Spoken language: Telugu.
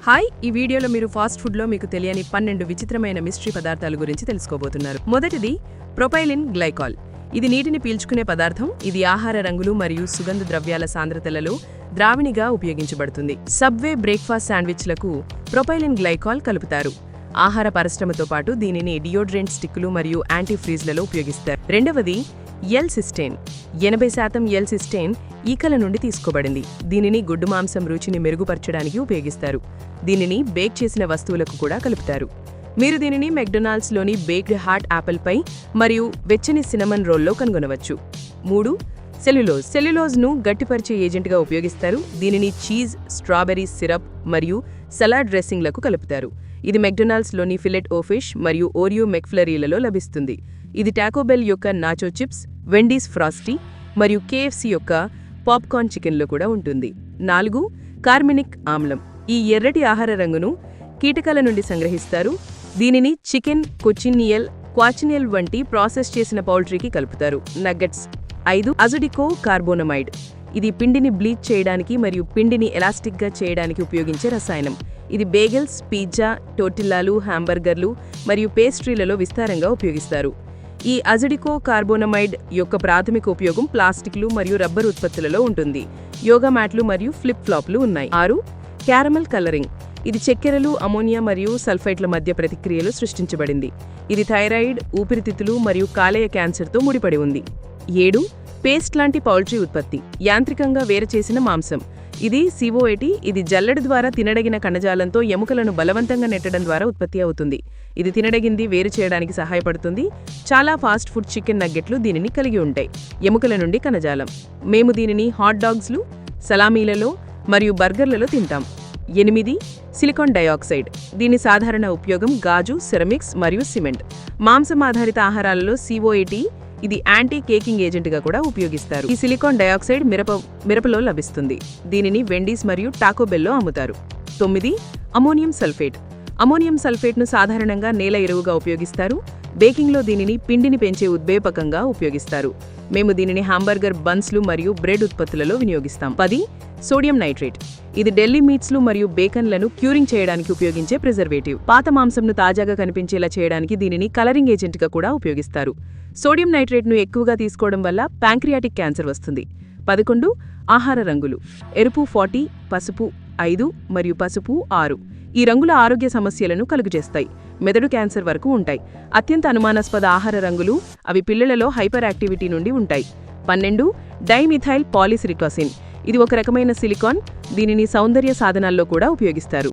హాయ్, ఈ వీడియోలో మీరు ఫాస్ట్ ఫుడ్లో మీకు తెలియని 12 విచిత్రమైన మిస్టరీ పదార్థాల గురించి తెలుసుకోబోతున్నారు. మొదటిది ప్రొపైలిన్ గ్లైకాల్. ఇది నీటిని పీల్చుకునే పదార్థం. ఇది ఆహార రంగులు మరియు సుగంధ ద్రవ్యాల సాంద్రతలలో ద్రావణిగా ఉపయోగించబడుతుంది. సబ్వే బ్రేక్ఫాస్ట్ శాండ్విచ్లకు ప్రొపైలిన్ గ్లైకాల్ కలుపుతారు. ఆహార పరిశ్రమతో పాటు దీనిని డియోడ్రెంట్ స్టిక్కులు మరియు యాంటీఫ్రీజ్లలో ఉపయోగిస్తారు. రెండవది ఎల్-సిస్టేన్. 80% ఎల్-సిస్టేన్ ఈకల నుండి తీసుకోబడింది. దీనిని గుడ్డు మాంసం రుచిని మెరుగుపరచడానికి ఉపయోగిస్తారు. దీనిని బేక్ చేసిన వస్తువులకు కూడా కలుపుతారు. మీరు దీనిని మెక్డొనాల్డ్స్లోని బేక్డ్ హాట్ యాపిల్ పై మరియు వెచ్చని సినమన్ రోల్లో కనుగొనవచ్చు. 3. సెల్యులోజ్. సెల్యులోజ్ను గట్టిపరిచే ఏజెంట్గా ఉపయోగిస్తారు. దీనిని చీజ్, స్ట్రాబెర్రీ సిరప్ మరియు సలాడ్ డ్రెస్సింగ్లకు కలుపుతారు. ఇది మెక్డొనాల్డ్స్లోని ఫిలెట్ ఓ ఫిష్ మరియు ఓరియో మెక్ఫ్లరీలలో లభిస్తుంది. ఇది టాకోబెల్ యొక్క నాచో చిప్స్, వెండీస్ ఫ్రాస్టీ మరియు కేఎఫ్సి యొక్క పాప్కార్న్ చికెన్లో కూడా ఉంటుంది. 4. కార్మినిక్ ఆమ్లం. ఈ ఎర్రటి ఆహార రంగును కీటకాల నుండి సంగ్రహిస్తారు. దీనిని చికెన్, కొచినియల్, క్వాచినియల్ వంటి ప్రాసెస్ చేసిన పౌల్ట్రీకి కలుపుతారు. నగ్గెట్స్. 5. అజుడికో కార్బోనమైడ్. ఇది పిండిని బ్లీచ్ చేయడానికి మరియు పిండిని ఎలాస్టిక్గా చేయడానికి ఉపయోగించే రసాయనం. ఇది బేగెల్స్, పిజ్జా, టోర్టిల్లాలు, హ్యాంబర్గర్లు మరియు పేస్ట్రీలలో విస్తారంగా ఉపయోగిస్తారు. ఈ అజుడికో కార్బోనమైడ్ యొక్క ప్రాథమిక ఉపయోగం ప్లాస్టిక్లు మరియు రబ్బరు ఉత్పత్తులలో ఉంటుంది. యోగా మ్యాట్లు మరియు ఫ్లిప్ ఫ్లాప్లు ఉన్నాయి. 6. Caramel colouring. ఇది చక్కెరలు, అమోనియా మరియు సల్ఫైట్ల మధ్య ప్రతిక్రియలు సృష్టించబడింది. ఇది థైరాయిడ్, ఊపిరితిత్తులు మరియు కాలేయ క్యాన్సర్తో ముడిపడి ఉంది. 7. పేస్ట్ లాంటి పౌల్ట్రీ ఉత్పత్తి. యాంత్రికంగా వేరుచేసిన మాంసం. ఇది సివోఏటి. ఇది జల్లెడ ద్వారా తినదగిన కణజాలంతో ఎముకలను బలవంతంగా నెట్టడం ద్వారా ఉత్పత్తి అవుతుంది. ఇది తినదగింది వేరు చేయడానికి సహాయపడుతుంది. చాలా ఫాస్ట్ ఫుడ్ చికెన్ నగ్గెట్లు దీనిని కలిగి ఉంటాయి. ఎముకల నుండి కణజాలం. మేము దీనిని హాట్ డాగ్స్లు, సలామీలలో మరియు బర్గర్లలో తింటాం. 8. Silicon dioxide. దీని సాధారణ ఉపయోగం గాజు, సెరమిక్స్ మరియు సిమెంట్. మాంసం ఆధారిత ఆహారాలలో సివోఏటి ఇది యాంటీ కేకింగ్ ఏజెంట్గా కూడా ఉపయోగిస్తారు. ఈ సిలికాన్ డయాక్సైడ్ మిరపలో లభిస్తుంది. దీనిని వెండీస్ మరియు టాకోబెల్లో అమ్ముతారు. 9. Ammonium sulphate. అమోనియం సల్ఫేట్ను సాధారణంగా నేల ఎరువుగా ఉపయోగిస్తారు. బేకింగ్లో దీనిని పిండిని పెంచే ఉద్వేపకంగా ఉపయోగిస్తారు. మేము దీనిని హాంబర్గర్ బన్స్లు మరియు బ్రెడ్ ఉత్పత్తులలో వినియోగిస్తాం. 10. Sodium nitrate. ఇది డెల్లీ మీట్స్లు మరియు బేకన్లను క్యూరింగ్ చేయడానికి ఉపయోగించే ప్రిజర్వేటివ్. పాత మాంసంను తాజాగా కనిపించేలా చేయడానికి దీనిని కలరింగ్ ఏజెంట్గా కూడా ఉపయోగిస్తారు. సోడియం నైట్రేట్ను ఎక్కువగా తీసుకోవడం వల్ల ప్యాంక్రియాటిక్ క్యాన్సర్ వస్తుంది. 11. ఆహార రంగులు. ఎరుపు 40, పసుపు 5 మరియు పసుపు 6. ఈ రంగుల ఆరోగ్య సమస్యలను కలుగజేస్తాయి. మెదడు క్యాన్సర్ వరకు ఉంటాయి. అత్యంత అనుమానాస్పద ఆహార రంగులు. అవి పిల్లలలో హైపర్ యాక్టివిటీ నుండి ఉంటాయి. 12. డైమిథైల్ పాలిసిలికాసిన్. ఇది ఒక రకమైన సిలికాన్. దీనిని సౌందర్య సాధనాల్లో కూడా ఉపయోగిస్తారు.